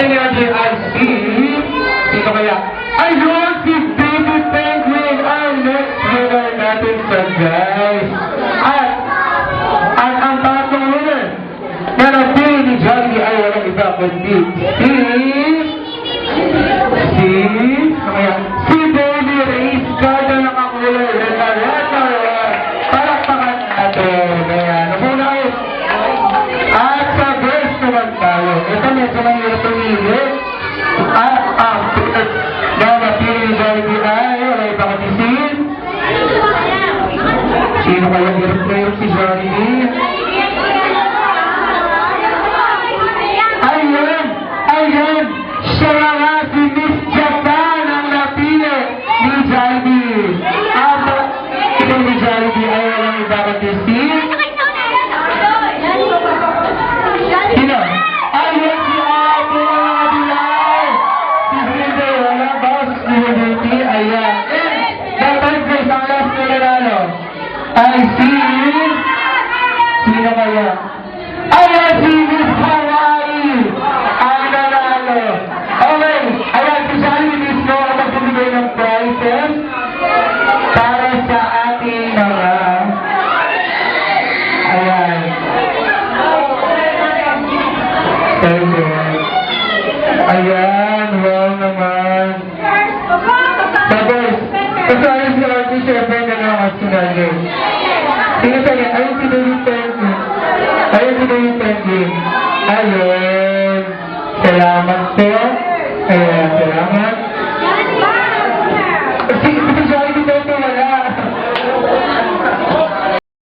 ating LG ay sino kaya? Ayun, si Baby Penguin ang next winner natin sa guys. At ang tatlong winner na napili ni Jollibee ay walang iba kundi si Baby Race Garda na kakulay. Palakpakan natin. Ayan. Muna kayo. At sa verse naman tayo. Ito medyo mahirap tumili. Na napili ni Jollibee ay wala iba kasi sino kaya hirap na yun si Jollibee? Ayun! Siya nga si Miss Japan ang napili ni Jollibee. Ito ni Jollibee ay walang iba kasi sino? Ayun si Ate Abilay! Si Silde, wala ba? Si Silde, ayan. Dapat guys, ang last na nanalo ay sino kaya? Ayan si Miss Hawaii! Ang nanalo! Okay, ayan si Jollibee mismo ang magbibigay ng prizes para sa ating mga ayan. Ayan, wow naman. Tapos, kasali si Artie, syempre na naman sinali. Sino sa'yo? Ayun si David Penguin. Ayun si David Penguin. Ayun. Salamat po.